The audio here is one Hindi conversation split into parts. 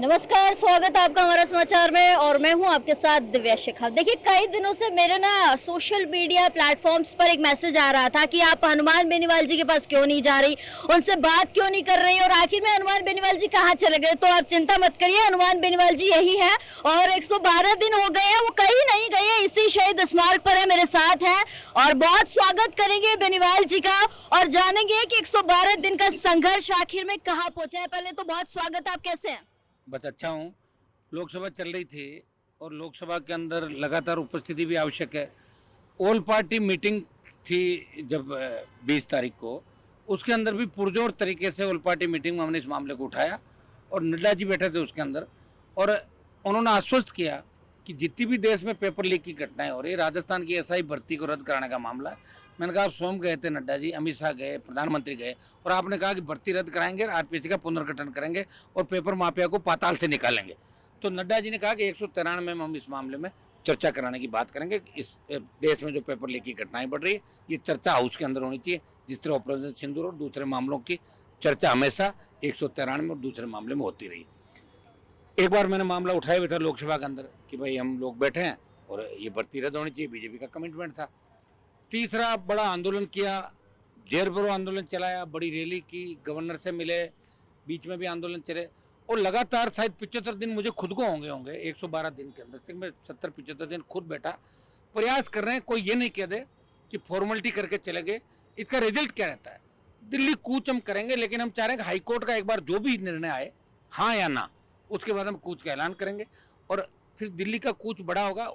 नमस्कार, स्वागत है आपका हमारा समाचार में और मैं हूं आपके साथ दिव्या शेखावत। देखिए, कई दिनों से मेरे ना सोशल मीडिया प्लेटफॉर्म्स पर एक मैसेज आ रहा था कि आप हनुमान बेनीवाल जी के पास क्यों नहीं जा रही, उनसे बात क्यों नहीं कर रही और आखिर में हनुमान बेनीवाल जी कहाँ चले गए। तो आप चिंता मत करिए, हनुमान बेनीवाल जी यही है और 112 दिन हो गए हैं, वो कहीं नहीं गए हैं, इसी शहीद स्मारक पर है, मेरे साथ हैं और बहुत स्वागत करेंगे बेनीवाल जी का और जानेंगे कि 112 दिन का संघर्ष आखिर में कहाँ पहुंचा है। पहले तो बहुत स्वागत, आप कैसे हैं? बस अच्छा हूँ। लोकसभा चल रही थी और लोकसभा के अंदर लगातार उपस्थिति भी आवश्यक है। ऑल पार्टी मीटिंग थी जब 20 तारीख को, उसके अंदर भी पुरजोर तरीके से ऑल पार्टी मीटिंग में हमने इस मामले को उठाया और नड्डा जी बैठे थे उसके अंदर और उन्होंने आश्वस्त किया कि जितनी भी देश में पेपर लीक की घटनाएं हो रही, राजस्थान की एसआई भर्ती को रद्द कराने का मामला है। मैंने कहा आप स्वयं गए थे नड्डा जी, अमित शाह गए, प्रधानमंत्री गए और आपने कहा कि भर्ती रद्द कराएंगे, आरपीसी का पुनर्गठन करेंगे और पेपर माफिया को पाताल से निकालेंगे। तो नड्डा जी ने कहा कि 193 में हम इस मामले में चर्चा कराने की बात करेंगे। इस देश में जो पेपर लीक की घटनाएं बढ़ रही है, ये चर्चा हाउस के अंदर होनी चाहिए। जिस तरह ऑपरेशन सिंदूर और दूसरे मामलों की चर्चा हमेशा 193 में और दूसरे मामले में होती रही। एक बार मैंने मामला उठाया हुआ था लोकसभा के अंदर कि भाई हम लोग बैठे हैं और ये भर्ती रद्द होनी चाहिए, बीजेपी का कमिटमेंट था। तीसरा बड़ा आंदोलन किया, जेर भरो आंदोलन चलाया, बड़ी रैली की, गवर्नर से मिले, बीच में भी आंदोलन चले और लगातार शायद 75 दिन मुझे खुद को होंगे 112 दिन के अंदर से मैं 70-75 दिन खुद बैठा प्रयास कर रहे हैं। कोई ये नहीं कह दे कि फॉर्मेलिटी करके चले गए, इसका रिजल्ट क्या रहता है। दिल्ली कूच हम करेंगे, लेकिन हम चाह रहे हैं कि हाईकोर्ट का एक बार जो भी निर्णय आए, हाँ या ना, उसके बाद हम कूच का ऐलान करेंगे और फिर दिल्ली का कूच बड़ा होगा,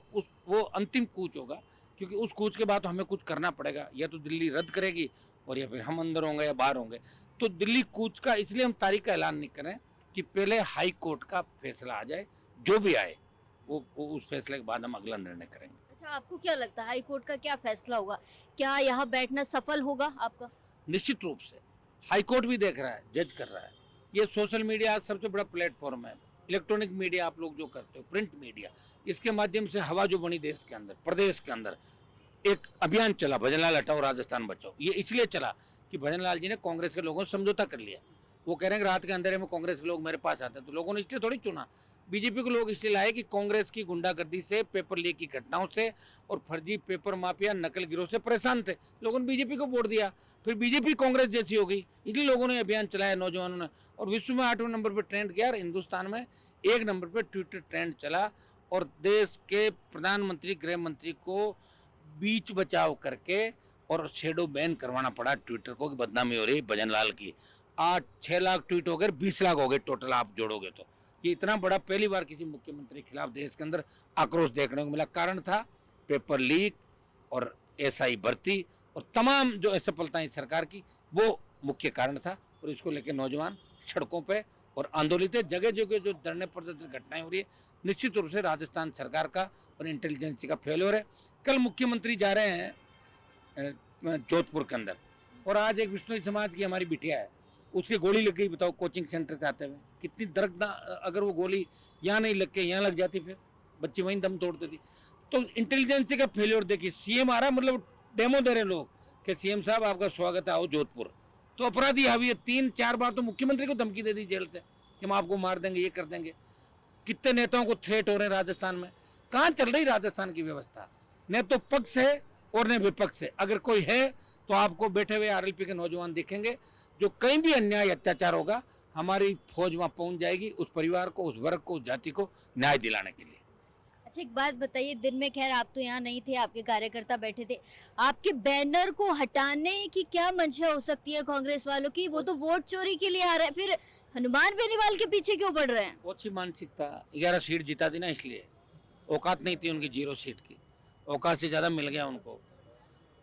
वो अंतिम कूच होगा, क्योंकि उस कूच के बाद तो हमें कुछ करना पड़ेगा। या तो दिल्ली रद्द करेगी और या फिर हम अंदर होंगे या बाहर होंगे। तो दिल्ली कूच का इसलिए हम तारीख का ऐलान नहीं करें कि पहले हाई कोर्ट का फैसला आ जाए, जो भी आए वो उस फैसले के बाद हम अगला निर्णय करेंगे। अच्छा, आपको क्या लगता है हाई कोर्ट का क्या फैसला होगा? क्या यहाँ बैठना सफल होगा आपका? निश्चित रूप से हाई कोर्ट भी देख रहा है, जज कर रहा है। ये सोशल मीडिया सबसे बड़ा प्लेटफॉर्म है, इलेक्ट्रॉनिक मीडिया आप लोग जो करते हो, प्रिंट मीडिया, इसके माध्यम से हवा जो बनी देश के अंदर, प्रदेश के अंदर एक अभियान चला, भजनलाल हटाओ राजस्थान बचाओ। ये इसलिए चला कि भजनलाल जी ने कांग्रेस के लोगों से समझौता कर लिया। वो कह रहे हैं कि रात के अंधेरे में कांग्रेस के लोग मेरे पास आते हैं, तो लोगों ने इसलिए थोड़ी चुना। बीजेपी को लोग इसलिए लाए कि कांग्रेस की गुंडागर्दी से, पेपर लीक की घटनाओं से और फर्जी पेपर माफिया नकल गिरोह से परेशान थे। लोगों ने बीजेपी को वोट दिया, फिर बीजेपी कांग्रेस जैसी हो गई, इसलिए लोगों ने अभियान चलाया, नौजवानों ने। और विश्व में 8वें नंबर पर ट्रेंड किया और हिंदुस्तान में 1 नंबर पर ट्विटर ट्रेंड चला और देश के प्रधानमंत्री, गृह मंत्री को बीच बचाव करके और शेडो बैन करवाना पड़ा ट्विटर को कि बदनामी हो रही भजनलाल की। 6 लाख ट्वीट हो गए, 20 लाख हो गए टोटल आप जोड़ोगे तो। ये इतना बड़ा पहली बार किसी मुख्यमंत्री के खिलाफ देश के अंदर आक्रोश देखने को मिला। कारण था पेपर लीक और एसआई भर्ती और तमाम जो असफलताएं सरकार की, वो मुख्य कारण था। और इसको लेकर नौजवान सड़कों पे और आंदोलित है। जगह जगह जो धरने प्रदर्शन घटनाएं हो रही है, निश्चित रूप से राजस्थान सरकार का और इंटेलिजेंसी का फेल्योर है। कल मुख्यमंत्री जा रहे हैं जोधपुर के अंदर और आज एक विष्णु समाज की हमारी बिटिया है, उसकी गोली लग गई। बताओ, कोचिंग सेंटर से आते हुए कितनी दर्दनाक। अगर वो गोली यहाँ नहीं लग के यहाँ लग जाती, फिर बच्ची वहीं दम तोड़ देती। तो इंटेलिजेंसी का फेल्योर देखिए। सीएम आ रहा, मतलब डेमो दे रहे लोग कि सीएम साहब आपका स्वागत है, आओ जोधपुर। तो अपराधी हावी है। 3-4 बार तो मुख्यमंत्री को धमकी दे दी जेल से कि हम आपको मार देंगे, ये कर देंगे। कितने नेताओं को थ्रेट हो रहे हैं राजस्थान में। कहाँ चल रही राजस्थान की व्यवस्था? न तो पक्ष है और न विपक्ष है। अगर कोई है तो आपको बैठे हुए आरएलपी के नौजवान दिखेंगे, जो कहीं भी अन्याय अत्याचार होगा हमारी फौज वहां पहुंच जाएगी, उस परिवार को, उस वर्ग को, उस जाति को न्याय दिलाने के लिए। अच्छा, एक बात बताइए, दिन में खैर आप तो यहाँ नहीं थे, आपके कार्यकर्ता बैठे थे, आपके बैनर को हटाने की क्या मंशा हो सकती है कांग्रेस वालों की? वो तो वोट चोरी के लिए आ रहे हैं, फिर हनुमान बेनीवाल के पीछे क्यों पड़ रहे हैं? अच्छी मानसिकता। 11 सीट जीता दी ना, इसलिए औकात नहीं थी उनकी 0 सीट की, औकात से ज्यादा मिल गया उनको।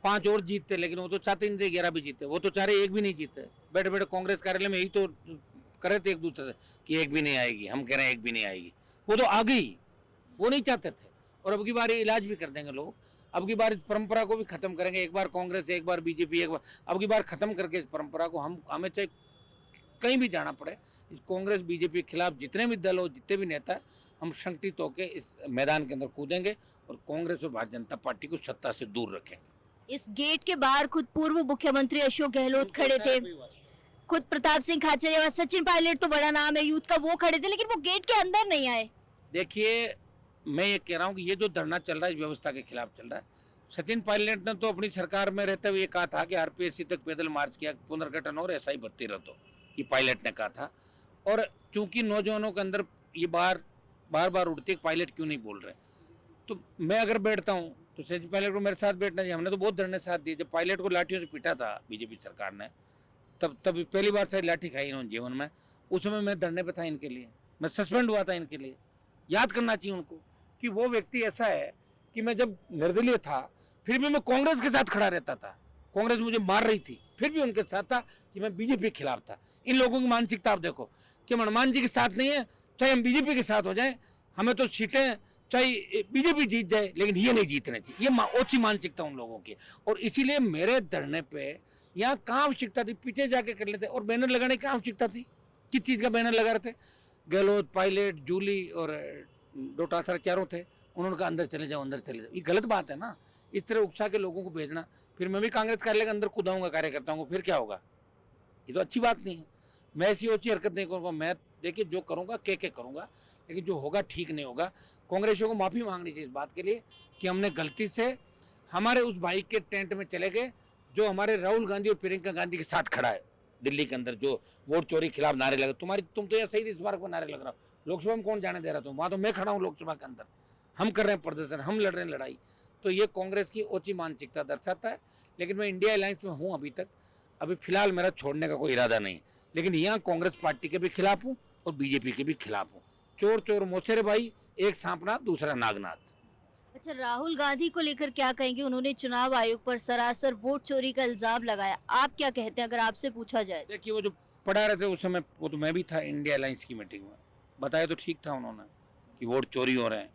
5 और जीतते, लेकिन वो तो चाहते नहीं थे 11 भी जीते। वो तो चाह रहे एक भी नहीं जीते। बैठे बैठे कांग्रेस कार्यालय में यही तो करे थे एक दूसरे से कि एक भी नहीं आएगी, हम कह रहे हैं एक भी नहीं आएगी। वो तो आ गई, वो नहीं चाहते थे। और अब की बार इलाज भी कर देंगे लोग। अब की बार इस परंपरा को भी खत्म करेंगे। एक बार कांग्रेस, एक बार बीजेपी, एक बार, अब की बार खत्म करके इस परंपरा को हमें चाहे कहीं भी जाना पड़े, इस कांग्रेस बीजेपी के खिलाफ जितने भी दल हो, जितने भी नेता, हम संगठित होकर इस मैदान के अंदर कूदेंगे और कांग्रेस और भारतीय जनता पार्टी को सत्ता से दूर रखेंगे। इस गेट के बाहर खुद पूर्व मुख्यमंत्री अशोक गहलोत खड़े थे, खुद प्रताप सिंह खाचरियावास, सचिन पायलट तो बड़ा नाम है यूथ का, वो खड़े थे लेकिन वो गेट के अंदर नहीं आए। देखिए, मैं ये कह रहा हूँ कि ये जो धरना चल रहा है इस व्यवस्था के खिलाफ चल रहा है। सचिन पायलट ने तो अपनी सरकार में रहते हुए कहा था कि आरपीएससी तक पैदल मार्च किया, पुनर्गठन और ऐसा ही भर्ती रह तो, ये पायलट ने कहा था। और चूंकि नौजवानों के अंदर ये बार बार उठती है पायलट क्यों नहीं बोल रहे, तो मैं अगर बैठता हूँ तो सचिन पायलट को मेरे साथ बैठना चाहिए। हमने तो बहुत धरने साथ दिए। जब पायलट को लाठियों से पीटा था बीजेपी सरकार ने, तब पहली बार शायद लाठी खाई इन्होंने जीवन में। उस समय मैं धरने पे था इनके लिए, मैं सस्पेंड हुआ था इनके लिए। याद करना चाहिए उनको कि वो व्यक्ति ऐसा है कि मैं जब निर्दलीय था फिर भी मैं कांग्रेस के साथ खड़ा रहता था। कांग्रेस मुझे मार रही थी फिर भी उनके साथ था कि मैं बीजेपी के खिलाफ था। इन लोगों की मानसिकता आप देखो कि हम हनुमान जी के साथ नहीं है, चाहे हम बीजेपी के साथ हो जाए, हमें तो सीटें चाहे बीजेपी जीत जाए लेकिन ये नहीं जीतने चाहिए। ये ओछी मानसिकता उन लोगों की। और इसीलिए मेरे धरने पे यहाँ कहाँ आवश्यकता थी, पीछे जाके कर लेते। और बैनर लगाने की आवश्यकता थी, किस चीज़ का बैनर लगा रहे थे? गहलोत, पायलट, जूली और डोटासरा चारों थे, उन्होंने कहा अंदर चले जाओ, अंदर चले जाओ। ये गलत बात है ना, इस तरह उकसा के लोगों को भेजना। फिर मैं भी कांग्रेस कार्यालय के अंदर कूदाऊंगा कार्यकर्ताओं को, फिर क्या होगा? ये तो अच्छी बात नहीं है। मैं ऐसी ओछी हरकत नहीं करूँगा। मैं देखिए जो करूँगा के करूँगा, लेकिन जो होगा ठीक नहीं होगा। कांग्रेसियों को माफ़ी मांगनी चाहिए इस बात के लिए कि हमने गलती से हमारे उस भाई के टेंट में चले गए जो हमारे राहुल गांधी और प्रियंका गांधी के साथ खड़ा है दिल्ली के अंदर, जो वोट चोरी के खिलाफ नारे लगे। तुम तो यहाँ सही इस बार को नारे लग रहा हो, लोकसभा में कौन जाने दे रहा था? वहाँ तो मैं खड़ा हूँ लोकसभा के अंदर, हम कर रहे हैं प्रदर्शन, हम लड़ रहे हैं लड़ाई। तो ये कांग्रेस की ओछी मानसिकता दर्शाता है। लेकिन मैं इंडिया अलायंस में हूँ अभी तक, अभी फिलहाल मेरा छोड़ने का कोई इरादा नहीं है। लेकिन यहाँ कांग्रेस पार्टी के भी खिलाफ हूँ और बीजेपी के भी खिलाफ हूँ। चोर चोर मोचेरे भाई, एक सांपनाथ दूसरा नागनाथ। अच्छा, राहुल गांधी को लेकर क्या कहेंगे? उन्होंने चुनाव आयोग पर सरासर वोट चोरी का इल्जाम लगाया, आप क्या कहते हैं अगर आपसे पूछा जाए? देखिए, वो जो पढ़ा रहे थे उस समय, वो तो मैं भी था इंडिया अलायंस की मीटिंग में, बताया तो ठीक था उन्होंने कि वोट चोरी हो रहे हैं।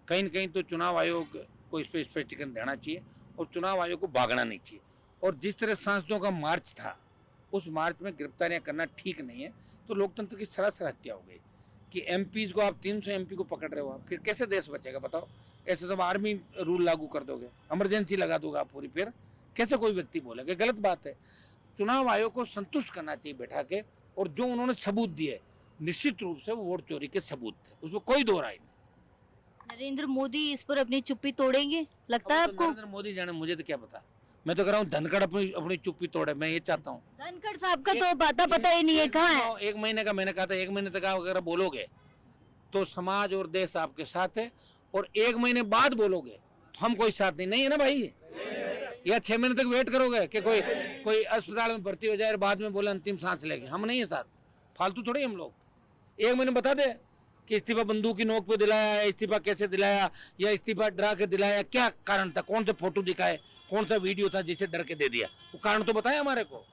कहीं न कहीं तो चुनाव आयोग को इस पर स्पष्टीकरण देना चाहिए और चुनाव आयोग को भागना नहीं चाहिए। और जिस तरह सांसदों का मार्च था, उस मार्च में गिरफ्तारियां करना ठीक नहीं है। तो लोकतंत्र की सरासर हत्या हो गई कि एमपीज को आप 300 एमपी को पकड़ रहे हो, आप फिर कैसे देश बचेगा बताओ? ऐसे तो आर्मी रूल लागू कर दोगे, इमरजेंसी लगा दोगे आप पूरी, फिर कैसे कोई व्यक्ति बोलेगा? गलत बात है। चुनाव आयोग को संतुष्ट करना चाहिए बैठा के, और जो उन्होंने सबूत दिए निश्चित रूप से वो वोट चोरी के सबूत थे, उसमें कोई दो राय नहीं। नरेंद्र मोदी इस पर अपनी चुप्पी तोड़ेंगे लगता है तो आपको? नरेंद्र मोदी जाने, मुझे तो क्या पता। मैं तो कह रहा हूँ धनखड़ अपनी अपनी चुप्पी तोड़े, मैं ये चाहता हूँ। धनखड़ साहब का तो पता ही नहीं है कहाँ है। एक महीने का मैंने कहा था, 1 महीने तक आप अगर बोलोगे तो समाज और देश आपके साथ है, और 1 महीने बाद बोलोगे तो हम कोई साथ नहीं है ना भाई। या 6 महीने तक वेट करोगे कि कोई अस्पताल में भर्ती हो जाए और बाद में बोले अंतिम सांस लेंगे? हम नहीं है साथ, फालतू थोड़ी हम लोग। 1 महीने बता दे कि इस्तीफा बंदूक की नोक पे दिलाया, इस्तीफा कैसे दिलाया, या इस्तीफा डरा के दिलाया, क्या कारण था, कौन से फोटो दिखाए, कौन सा वीडियो था जिसे डर के दे दिया? वो कारण तो बताए हमारे को।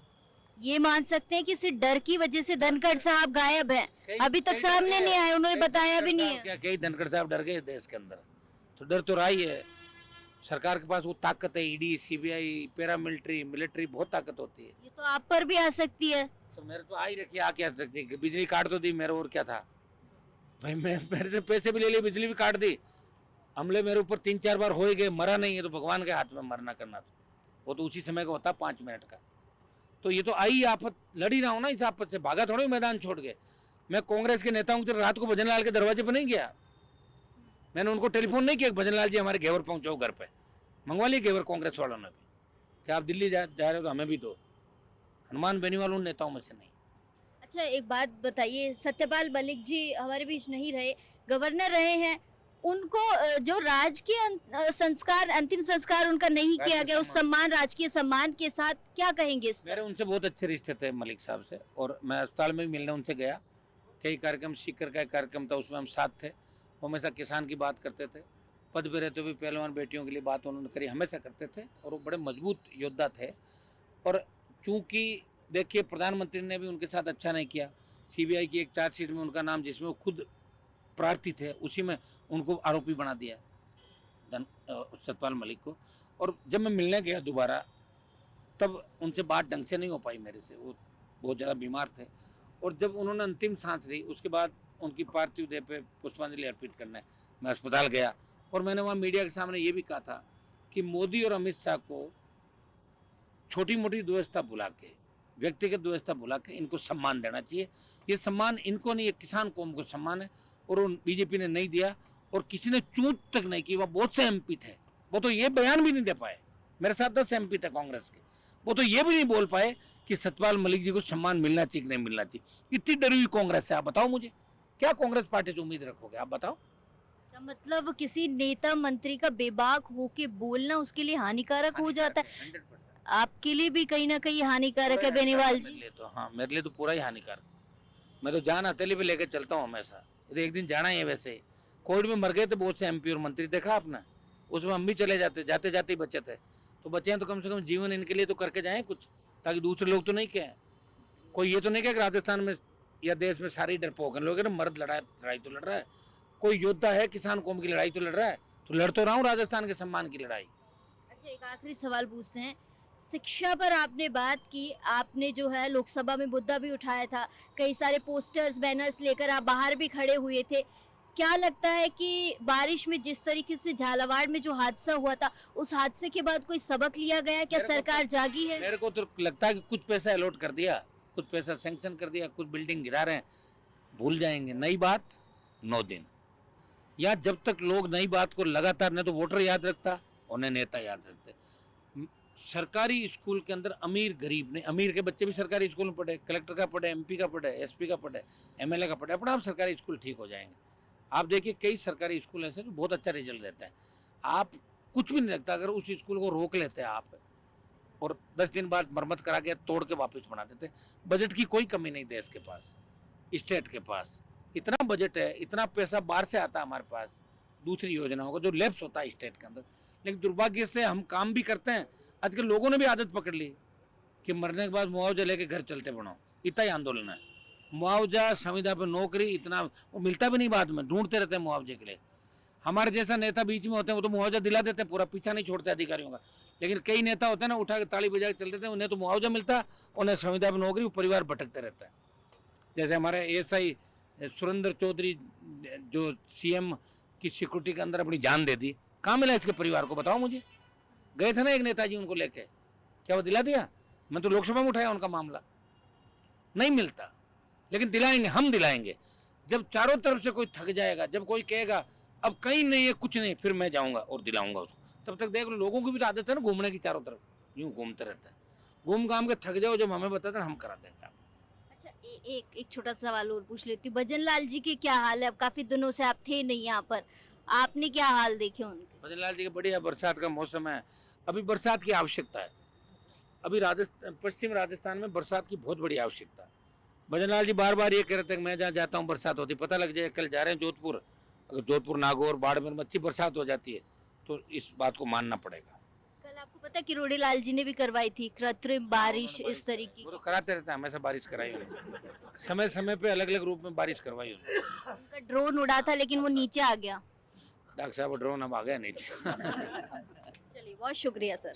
ये मान सकते हैं कि सिर्फ डर की वजह से धनखड़ साहब गायब हैं, अभी तक सामने नहीं आए, उन्होंने बताया भी नहीं है। क्या कई धनखड़ साहब डर गए देश के अंदर? तो डर तो रहा ही है। सरकार के पास वो ताकत है, ईडी, सीबीआई, पैरामिलिट्री, मिलिट्री, बहुत ताकत होती है। ये तो आप पर भी आ सकती है। तो मेरे तो आ ही रखी, आ क्या सकती है? बिजली काट तो दी मेरे, और क्या था भाई? मेरे से पैसे भी ले लिए, बिजली भी काट दी। हमले मेरे ऊपर 3-4 बार हो ही गए, मरा नहीं है तो भगवान के हाथ में मरना करना, तो वो तो उसी समय का होता 5 मिनट का। तो ये तो आई आफत, लड़ी रहा हूँ ना इस आफत से, भागा थोड़ी मैदान छोड़ के। मैं कांग्रेस के नेताओं की तरह रात को भजन लाल के दरवाजे पर नहीं गया। मैंने उनको टेलीफोन नहीं किया भजन लाल जी हमारे घेवर पहुंचाओ घर पे, मंगवा लिए घेवर कांग्रेस वालों ने भी कि आप दिल्ली जा रहे हो तो हमें भी दो। हनुमान बेनीवाल उन नेताओं में से नहीं। अच्छा, एक बात बताइए, सत्यपाल मलिक जी हमारे बीच नहीं रहे, गवर्नर रहे हैं, उनको जो राजकीय संस्कार, अंतिम संस्कार उनका नहीं किया गया, उस सम्मान, राजकीय सम्मान के साथ, क्या कहेंगे इस पर? मेरे उनसे बहुत अच्छे रिश्ते थे मलिक साहब से, और मैं अस्पताल में भी मिलने उनसे गया। कई कार्यक्रम, सीकर का एक कार्यक्रम था उसमें हम साथ थे। वो हमेशा किसान की बात करते थे, पद पे रहते हुए पहलवान बेटियों के लिए बात उन्होंने करी, हमेशा करते थे, और वो बड़े मजबूत योद्धा थे। और चूंकि देखिए प्रधानमंत्री ने भी उनके साथ अच्छा नहीं किया, सीबीआई की एक चार्जशीट में उनका नाम, जिसमें वो खुद प्रार्थी थे, उसी में उनको आरोपी बना दिया सत्यपाल मलिक को। और जब मैं मिलने गया दोबारा, तब उनसे बात ढंग से नहीं हो पाई मेरे से, वो बहुत ज़्यादा बीमार थे। और जब उन्होंने अंतिम सांस ली, उसके बाद उनकी पार्थिव देह पे पुष्पांजलि अर्पित करने मैं अस्पताल गया, और मैंने वहाँ मीडिया के सामने ये भी कहा था कि मोदी और अमित शाह को छोटी मोटी व्यवस्था भुला के व्यक्तिगत व्यवस्था भुला के इनको सम्मान देना चाहिए। ये सम्मान इनको नहीं, ये किसान कौम को सम्मान है, और बीजेपी ने नहीं दिया, और किसी ने चूत तक नहीं की। वह बहुत से एमपी थे, वो तो ये बयान भी नहीं दे पाए। मेरे साथ 10 एमपी थे कांग्रेस के, वो तो ये भी नहीं बोल पाए कि सतपाल मलिक जी को सम्मान मिलना चाहिए कि नहीं मिलना चाहिए। इतनी डरी हुई कांग्रेस से, आप बताओ मुझे क्या कांग्रेस पार्टी से उम्मीद रखोगे, आप बताओ। का मतलब किसी नेता मंत्री का बेबाक होके बोलना उसके लिए हानिकारक हो जाता है। 100%। आपके लिए भी कहीं ना कहीं हानिकारक है बेनीवाल मेरे जी। लिए तो, हाँ मेरे लिए तो पूरा ही हानिकारक। मैं तो जान हथेली पे लेके चलता हूँ हमेशा। तो एक दिन जाना ही है। वैसे कोविड में मर गए थे बहुत से एमपी और मंत्री, देखा आपने, उसमें हम भी चले जाते, जाते जाते ही बचे थे। तो बचे हैं तो कम से कम जीवन इनके लिए तो करके जाएं कुछ, ताकि दूसरे लोग तो नहीं कहें। कोई ये तो नहीं कहे कि राजस्थान में या देश में सारे डरपोक हैं। लोग मर्द लड़ाई तो लड़ रहा है, कोई योद्धा है किसान कौम की लड़ाई तो लड़ रहा है, तो लड़ तो रहा हूँ राजस्थान के सम्मान की लड़ाई। अच्छा, एक आखिरी सवाल पूछते हैं। शिक्षा पर आपने बात की, आपने जो है लोकसभा में मुद्दा भी उठाया था, कई सारे पोस्टर्स बैनर्स लेकर आप बाहर भी खड़े हुए थे। क्या लगता है कि बारिश में जिस तरीके से झालावाड़ में जो हादसा हुआ था, उस हादसे के बाद कोई सबक लिया गया? क्या मेरे को सरकार जागी है? मेरे को तो लगता है कि कुछ पैसा अलॉट कर दिया, कुछ पैसा सैंक्शन कर दिया, कुछ बिल्डिंग गिरा रहे हैं, भूल जाएंगे। नई बात 9 दिन, या जब तक लोग नई बात को लगातार, नहीं तो वोटर याद रखता, उन्हें नेता याद रखते। सरकारी स्कूल के अंदर अमीर गरीब ने, अमीर के बच्चे भी सरकारी स्कूल में पढ़े, कलेक्टर का पढ़े, एमपी का पढ़े, एसपी का पढ़े, एमएलए का पढ़े, अपना आप सरकारी स्कूल ठीक हो जाएंगे। आप देखिए कई सरकारी स्कूल ऐसे जो बहुत अच्छा रिजल्ट देता है। आप कुछ भी नहीं लगता अगर उस स्कूल को रोक लेते हैं आप, और 10 दिन बाद मरम्मत करा के तोड़ के वापस बना देते। बजट की कोई कमी नहीं देश के पास, स्टेट के पास इतना बजट है, इतना पैसा बाहर से आता है हमारे पास दूसरी योजनाओं का जो लैप्स होता है स्टेट के अंदर। लेकिन दुर्भाग्य से हम काम भी करते हैं, आजकल लोगों ने भी आदत पकड़ ली कि मरने के बाद मुआवजा लेके घर चलते बढ़ो, इतना ही आंदोलन है। मुआवजा, संविदा पे नौकरी, इतना वो मिलता भी नहीं, बाद में ढूंढते रहते हैं मुआवजे के लिए। हमारे जैसा नेता बीच में होते हैं, वो तो मुआवजा दिला देते हैं, पूरा पीछा नहीं छोड़ते अधिकारियों का। लेकिन कई नेता होते हैं ना, उठा के ताली बजा के चल देते हैं, उन्हें तो मुआवजा मिलता, उन्हें संविदा पे नौकरी, परिवार भटकते रहता है। जैसे हमारे एएसआई सुरेंद्र चौधरी जो सीएम की सिक्योरिटी के अंदर अपनी जान दे दी, कहाँ मिला इसके परिवार को, बताओ मुझे। गए थे ना एक नेताजी उनको लेके, क्या वो दिला दिया? मैं तो लोकसभा में उठाया उनका मामला, नहीं मिलता। लेकिन दिलाएंगे, हम दिलाएंगे। जब चारों तरफ से कोई थक जाएगा, जब कोई कहेगा अब कहीं नहीं है कुछ नहीं, फिर मैं जाऊंगा और दिलाऊंगा उसको। तब तक देख लो, लोगों की भी तो आदत है ना घूमने की, चारों तरफ यूं घूमते रहते हैं। घूम घाम के थक जाओ, जब हमें बताते हैं हम करा देंगे आप। अच्छा, एक छोटा सा सवाल और पूछ लेती हूँ। भजन लाल जी की क्या हाल है? अब काफी दिनों से आप थे नहीं यहाँ पर, आपने क्या हाल देखे उनके? भजन लाल जी के बढ़िया, बरसात का मौसम है, अभी बरसात की आवश्यकता है। अभी पश्चिम राजस्थान में बरसात की बहुत बड़ी आवश्यकता है। भजन लाल जी बार बार ये कह रहे थे कि मैं जहाँ जाता हूँ बरसात होती, पता लग जाए। कल जा रहे हैं जोधपुर, अगर जोधपुर, नागौर, बाड़मेर में अच्छी बरसात हो जाती है तो इस बात को मानना पड़ेगा। कल आपको पता है किरोड़ी लाल जी ने भी करवाई थी कृत्रिम बारिश इस तरीके वो तो की? कराते रहते हैं, हमेशा बारिश कराई उन्होंने, समय समय पे अलग अलग रूप में बारिश करवाई उन्होंने। उनका ड्रोन उड़ा था लेकिन वो नीचे आ गया। डॉक्टर साहब ड्रोन अब आ गया नीचे। चलिए, बहुत शुक्रिया सर।